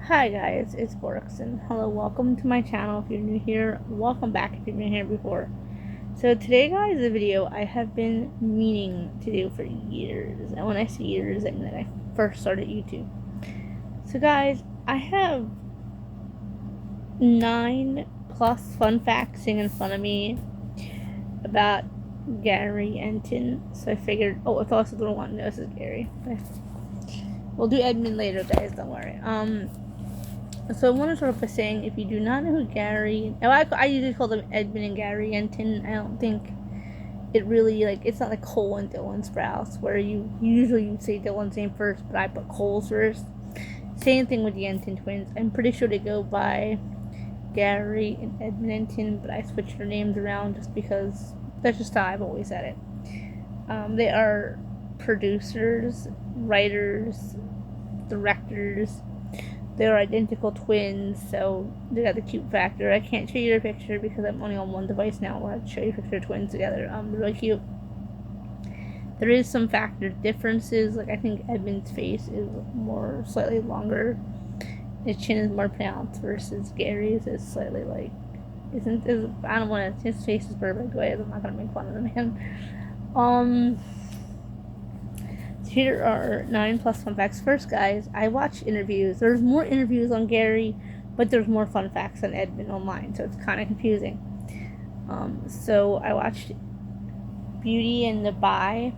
Hi guys, it's Borks, and hello, welcome to my channel. If you're new here, welcome back if you've been here before. So today guys, the video I have been meaning to do for years, and when I say years, I mean that I first started YouTube. So guys, I have 9 plus fun facts sitting in front of me about Gary Entin, so I figured, if also don't want to know, this is Gary. We'll do Edmund later guys, don't worry. So I want to start off by saying, if you do not know who Gary, I usually call them Edmund and Gary Entin. I don't think it really, it's not like Cole and Dylan Sprouse, where you usually say Dylan's name first, but I put Cole's first. Same thing with the Entin twins. I'm pretty sure they go by Gary and Edmund Entin, but I switched their names around just because that's just how I've always said it. They are producers, writers, directors. They're identical twins, so they got the cute factor. I can't show you their picture because I'm only on one device now. I'll have to show you a picture of twins together. They're really cute. There is some factor differences. I think Edmund's face is slightly longer. His chin is more pronounced versus Gary's is slightly I don't want to. His face is perfect. I'm not gonna make fun of the man. Here are 9 plus fun facts. First, guys, I watched interviews. There's more interviews on Gary, but there's more fun facts on Edmund online, so it's kind of confusing. So I watched Beauty and the Bye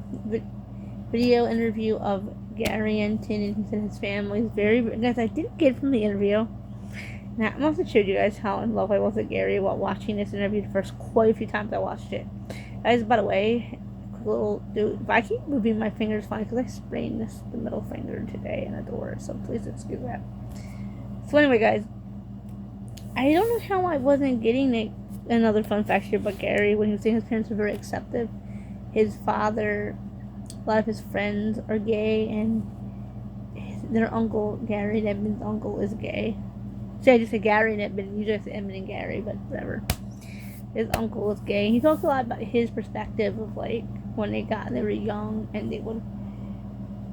video interview of Gary Entin, and he said his family is very. Guys, I did get from the interview. Now, I must have showed you guys how in love I was with Gary while watching this interview. The first quite a few times I watched it. Guys, by the way, if I keep moving my fingers, fine, because I sprained the middle finger today in a door, so please excuse that. So anyway, guys, I don't know how I wasn't getting another fun fact here about Gary when he was saying his parents were very accepting. His father, a lot of his friends are gay, and their uncle, Gary and Edmund's uncle, is gay. So I just said Gary and Edmund, usually I say Edmund and Gary, but whatever. His uncle is gay. He talks a lot about his perspective of when they were young and they would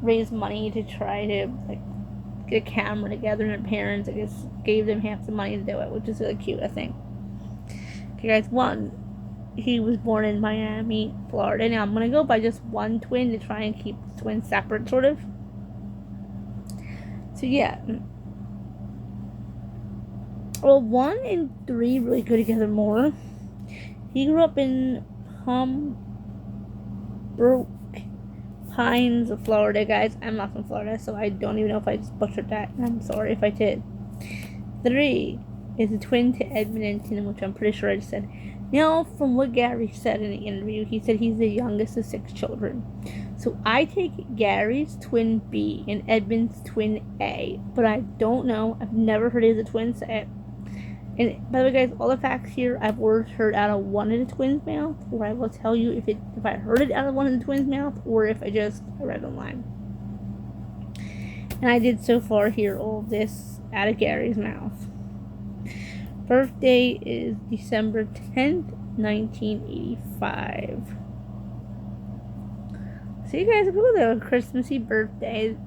raise money to try to get a camera together, and their parents gave them half the money to do it, which is really cute, I think. Okay guys, he was born in Miami, Florida. Now I'm gonna go by just one twin to try and keep the twins separate, sort of. So yeah. Well, 1 and 3 really go together more. He grew up in Pines, Florida, guys. I'm not from Florida, so I don't even know if I just butchered that. I'm sorry if I did. 3 is a twin to Edmund Entin, which I'm pretty sure I just said. Now, from what Gary said in the interview, he said he's the youngest of 6 children. So I take Gary's twin B and Edmund's twin A, but I don't know. I've never heard of the twin say it. And by the way, guys, all the facts here I've always heard out of one of the twins' mouth, or I will tell you if I heard it out of one of the twins' mouth, or if I read online. And I did so far hear all of this out of Gary's mouth. Birthday is December 10th, 1985. So you guys, people have a Christmassy birthday.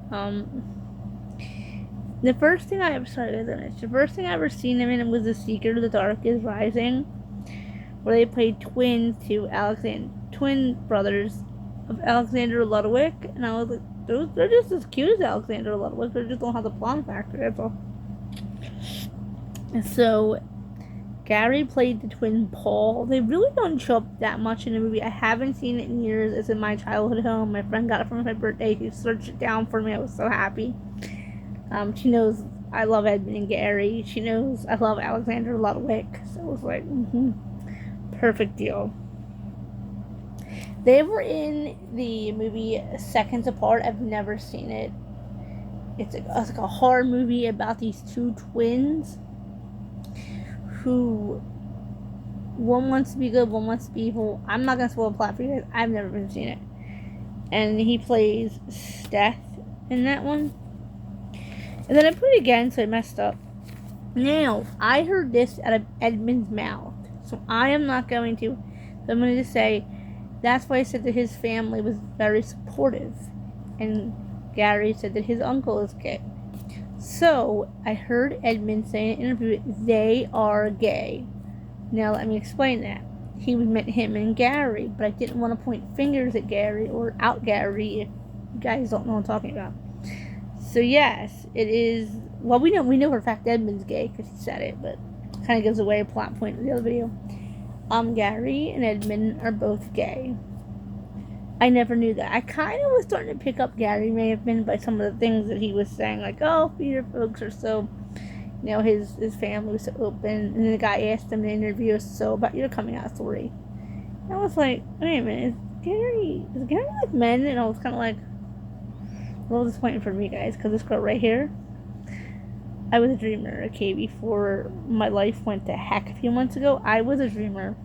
The first thing I ever seen him in was The Secret of the Dark is Rising, where they played twins to twin brothers of Alexander Ludwig, and I was like, they're just as cute as Alexander Ludwig, they just don't have the blonde factor, that's all. And so Gary played the twin Paul. They really don't show up that much in the movie. I haven't seen it in years. It's in my childhood home. My friend got it for my birthday. She searched it down for me. I was so happy. She knows I love Edmund and Gary. She knows I love Alexander Ludwig. So it was like, perfect deal. They were in the movie Seconds Apart. I've never seen it. It's like a horror movie about these 2 twins who one wants to be good, one wants to be evil. I'm not gonna spoil the plot for you guys. I've never been seen it. And he plays Steph in that one. And then I put it again, so I messed up. Now, I heard this out of Edmund's mouth, so I am not going to. So I'm going to just say, that's why I said that his family was very supportive. And Gary said that his uncle is gay. So, I heard Edmund say in an interview, they are gay. Now, let me explain that. He meant him and Gary, but I didn't want to point fingers at Gary or out Gary if you guys don't know what I'm talking about. So, yes, it is. Well, we know for a fact Edmund's gay because he said it, but it kind of gives away a plot point of the other video. Gary and Edmund are both gay. I never knew that. I kind of was starting to pick up Gary may have been by some of the things that he was saying, like, oh, Peter folks are so, his family was so open. And then the guy asked him in the interview, so about your coming out story. And I was like, wait a minute, is Gary like men? And I was kind of like, a little disappointing for me, guys, because this girl right here, I was a dreamer, okay, before my life went to heck a few months ago. I was a dreamer.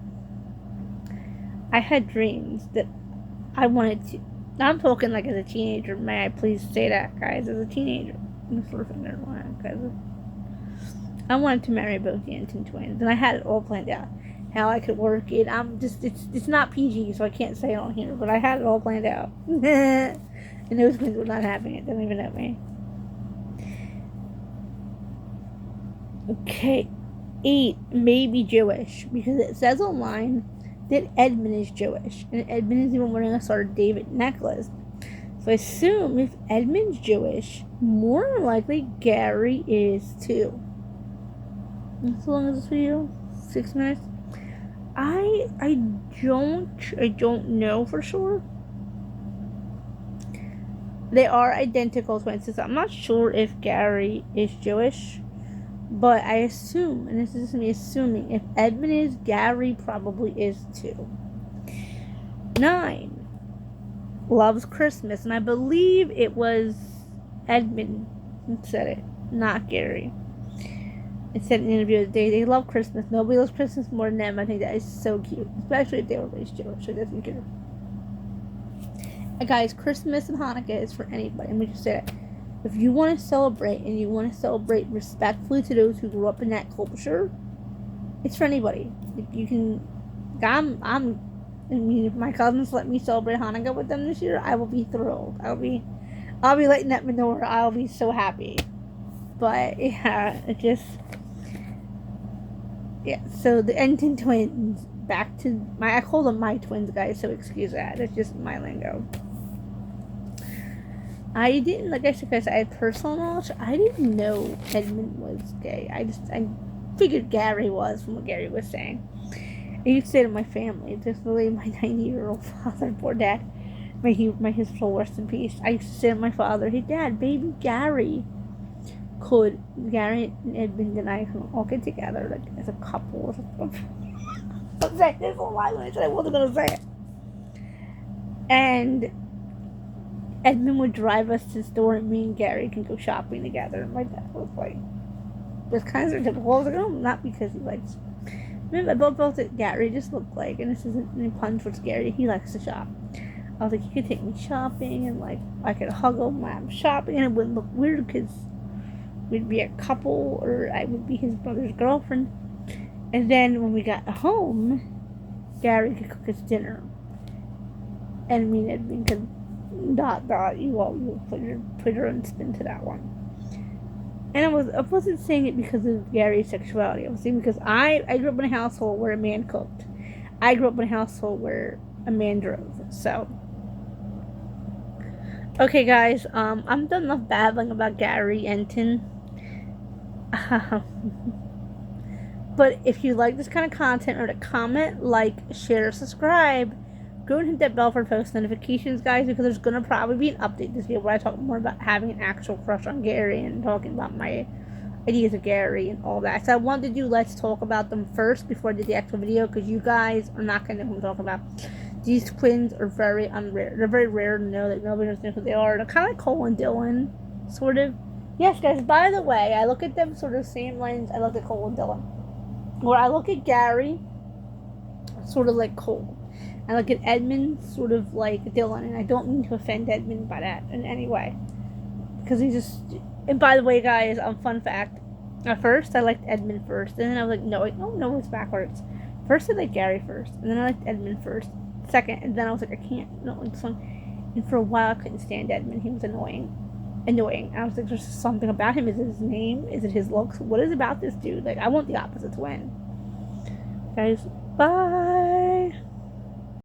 I had dreams that I wanted to. I'm talking like as a teenager. May I please say that, guys? As a teenager, I wanted to marry both the Entin twins, and I had it all planned out. How I could work it. It's not PG, so I can't say it on here. But I had it all planned out, and those twins were not having it. They don't even know me. Okay, 8 may be Jewish because it says online that Edmund is Jewish, and Edmund is even wearing a Star of David necklace. So I assume if Edmund's Jewish, more than likely Gary is too. How long is this video? 6 minutes. I don't know for sure. They are identical twins. So I'm not sure if Gary is Jewish. But I assume, and this is me assuming, if Edmund is, Gary probably is too. 9 loves Christmas, and I believe it was Edmund who said it, not Gary. It said in an interview today, they love Christmas. Nobody loves Christmas more than them. I think that is so cute, especially if they were raised Jewish. So it doesn't care. And guys, Christmas and Hanukkah is for anybody. Let me just say that. If you want to celebrate and you want to celebrate respectfully to those who grew up in that culture, it's for anybody. If you can, if my cousins let me celebrate Hanukkah with them this year, I will be thrilled. I'll be letting that know. I'll be so happy. But yeah, So the Entin twins, back to I call them my twins, guys. So excuse that. It's just my lingo. I didn't, like I said, guys, I had personal knowledge. I didn't know Edmund was gay. I figured Gary was from what Gary was saying. I used to say to my family, just really my 90-year-old father, poor dad, may his soul rest in peace. I used to say to my father, hey, Dad, baby Gary and Edmund and I can all get together like as a couple. I was like, this whole lie when I said I wasn't going to say it. And Edmund would drive us to the store and me and Gary can go shopping together. And my dad was like, this kind of typical. I was like, oh, not because he likes. Remember, both that Gary just looked like, and this isn't any pun towards Gary, he likes to shop. I was like, he could take me shopping, and like, I could hug him while I'm shopping, and it wouldn't look weird because we'd be a couple, or I would be his brother's girlfriend. And then when we got home, Gary could cook us dinner. And me and Edmund could you put your own spin to that one. And I wasn't saying it because of Gary's sexuality. I was saying because I grew up in a household where a man cooked. I grew up in a household where a man drove. So okay, guys, I'm done enough babbling about Gary Entin. But if you like this kind of content, or to comment, like, share, subscribe, go and hit that bell for post notifications, guys, because there's going to probably be an update this year where I talk more about having an actual crush on Gary and talking about my ideas of Gary and all that. So I wanted to do Let's Talk About Them first before I did the actual video, because you guys are not going to know who I'm talking about. These twins are very rare. They're very rare to know that nobody knows who they are. They're kind of like Cole and Dylan, sort of. Yes, guys, by the way, I look at them sort of same lines I look at Cole and Dylan. Where I look at Gary, sort of like Cole. I look at Edmund, sort of like Dylan, and I don't mean to offend Edmund by that in any way. Because he just... And by the way, guys, fun fact. At first, I liked Edmund first, and then I was like, no, it's backwards. First, I liked Gary first, and then I liked Edmund first, second, and then I was like, I can't, no, like this one. And for a while, I couldn't stand Edmund. He was annoying. annoying. I was like, there's something about him. Is it his name? Is it his looks? What is about this dude? Like, I want the opposite to win. Guys, bye.